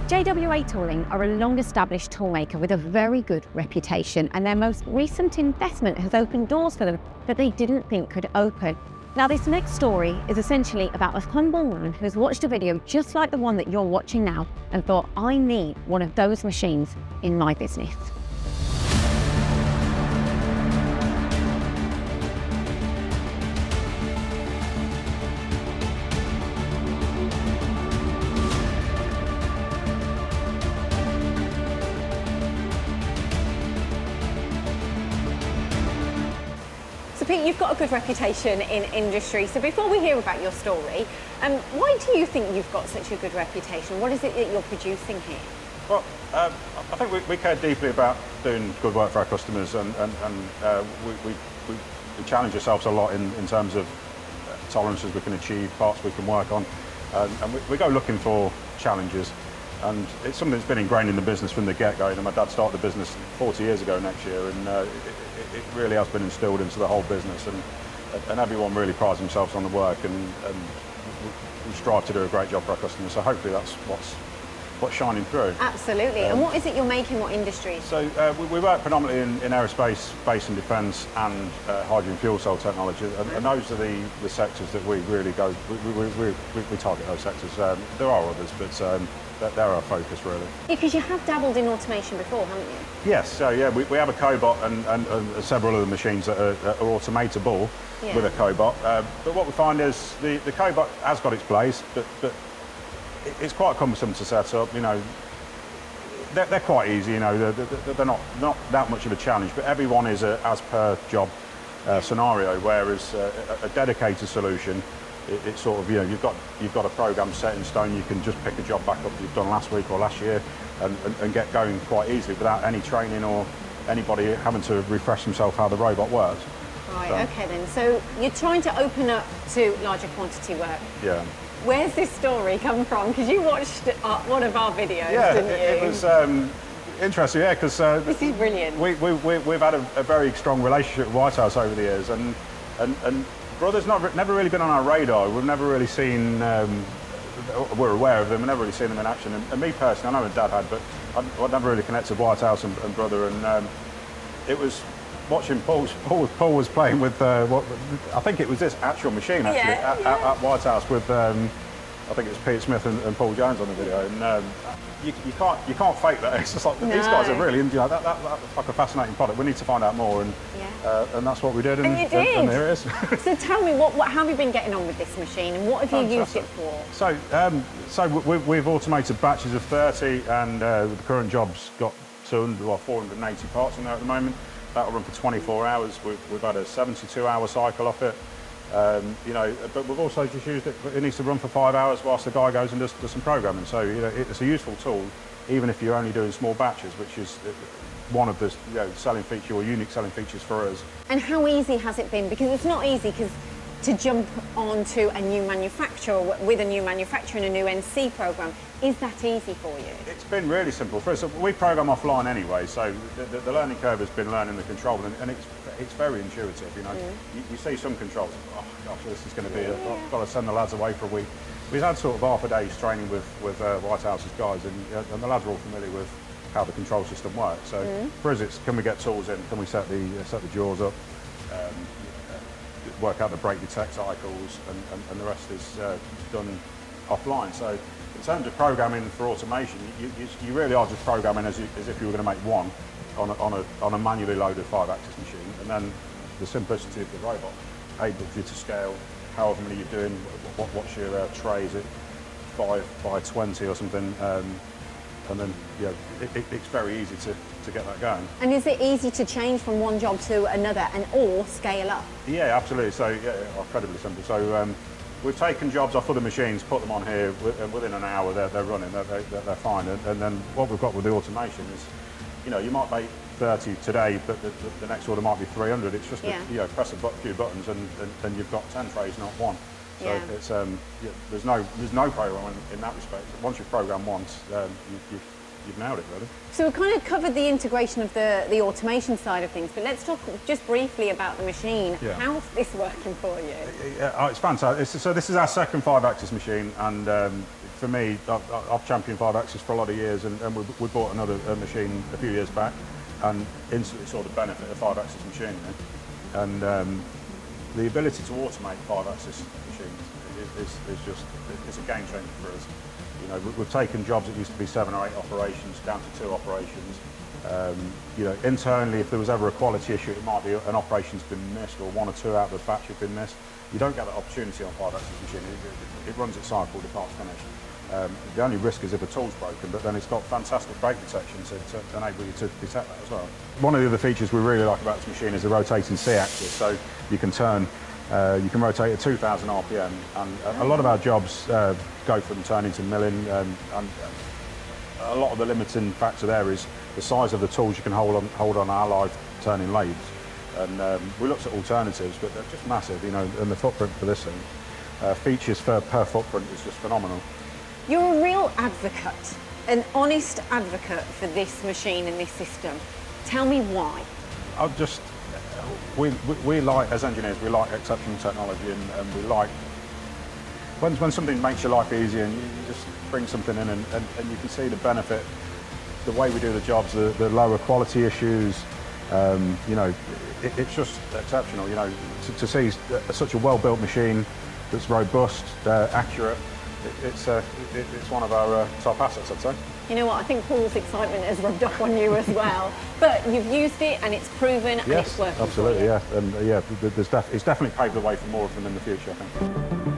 JWA Tooling are a long-established toolmaker with a very good reputation, and their most recent investment has opened doors for them that they didn't think could open. Now, this next story is essentially about a humble man who's watched a video just like the one that you're watching now and thought, I need one of those machines in my business. So Pete, you've got a good reputation in industry. So before we hear about your story, why do you think you've got such a good reputation? What is it that you're producing here? Well, I think we care deeply about doing good work for our customers, and we challenge ourselves a lot in terms of tolerances we can achieve, parts we can work on, and we go looking for challenges. And it's something that's been ingrained in the business from the get-go. You know, my dad started the business 40 years ago next year, and it really has been instilled into the whole business. And everyone really prides themselves on the work, and we strive to do a great job for our customers. So hopefully that's what's shining through. Absolutely. And what is it you're making? What industries? So we work predominantly in aerospace, space and defence, and hydrogen fuel cell technology. And those are the sectors that we really go. We target those sectors. There are others, but they're our focus really. Because you have dabbled in automation before, haven't you? Yes. So yeah, we have a cobot and several other machines that are automatable with a cobot. But what we find is the cobot has got its place, but it's quite cumbersome to set up. You know, they're quite easy. You know, they're not that much of a challenge. But everyone is a as per job scenario. Whereas a dedicated solution, it's sort of, you know, you've got a program set in stone. You can just pick a job back up you've done last week or last year and get going quite easily without any training or anybody having to refresh themselves how the robot works. Right. So, okay then. So you're trying to open up to larger quantity work. Yeah. Where's this story come from? Because you watched one of our videos, didn't you? It was interesting, yeah, because this is brilliant. We've had a very strong relationship with White House over the years, and Brothers never really been on our radar. We've never really seen. We're aware of them. We've never really seen them in action. And me personally, I know my dad had, but I'd never really connected White House and Brother. And it was watching Paul was playing with what I think it was this actual machine actually at White House with I think it was Pete Smith and Paul Jones on the video, and you can't fake that. It's just like these guys are really, you know, that's like a fascinating product. We need to find out more, and that's what we did. And you did. And here it is. So tell me, what how have you been getting on with this machine, and what have you used it for? So we've automated batches of 30, and the current job's got 480 parts in there at the moment. That'll run for 24 hours. We've had a 72-hour cycle off it. You know, but we've also just used it. It needs to run for 5 hours whilst the guy goes and does some programming. So you know, it's a useful tool, even if you're only doing small batches, which is one of the selling feature or unique selling features for us. And how easy has it been? Because it's not easy to jump onto a new manufacturer with a new manufacturer in a new NC program. Is that easy for you? It's been really simple for us. We program offline anyway, so the learning curve has been learning the control, and it's very intuitive. You know, you see some controls. Oh gosh, this is going to be. I've got to send the lads away for a week. We've had sort of half a day's training with White House's guys, and the lads are all familiar with how the control system works. So for us, it's can we get tools in? Can we set the jaws up? Work out the brake detect cycles, and the rest is done offline. So in terms of programming for automation, you really are just programming as if you were going to make one on a manually loaded 5-axis machine, and then the simplicity of the robot able you to scale however many you're doing. What's your tray? Is it 5 by 20 or something? And then it's very easy to get that going. And is it easy to change from one job to another or scale up? Yeah, absolutely. So incredibly simple. So we've taken jobs off other machines, put them on here, within an hour they're running, they're fine. And then what we've got with the automation is, you know, you might make 30 today, but the next order might be 300. It's just press a few buttons and you've got 10 trays, not one. So it's there's no program in that respect. Once you program once, you've nailed it really. So we've kind of covered the integration of the automation side of things, but let's talk just briefly about the machine. Yeah. How's this working for you? It's fantastic. So this is our second 5-axis machine, and for me, I've championed 5-axis for a lot of years, and we bought another machine a few years back, and instantly saw the benefit of 5-axis machining. And the ability to automate 5-axis machines is just, it's a game changer for us. You know, we've taken jobs that used to be 7 or 8 operations down to 2 operations. You know, internally, if there was ever a quality issue, it might be an operation's been missed or 1 or 2 out of the batch have been missed. You don't get that opportunity on 5-axis machining. It runs its cycle, the part's finished. The only risk is if a tool's broken, but then it's got fantastic brake detection to enable you to detect that as well. One of the other features we really like about this machine is the rotating C-axis. So you can you can rotate at 2,000 RPM, and a lot of our jobs go from turning to milling, and a lot of the limiting factor there is the size of the tools you can hold on our live turning lathes. And we looked at alternatives, but they're just massive, you know, and the footprint for this thing, features per footprint is just phenomenal. You're a real advocate, an honest advocate for this machine and this system. Tell me why. We like, as engineers, we like exceptional technology, and we like, when something makes your life easier and you just bring something in and you can see the benefit, the way we do the jobs, the lower quality issues, you know, it's just exceptional, you know, to see such a well-built machine that's robust, accurate. It's one of our top assets, I'd say. You know what, I think Paul's excitement has rubbed off on you as well. But you've used it and it's proven and it's working. Absolutely, yeah. And yeah, it's definitely paved the way for more of them in the future, I think.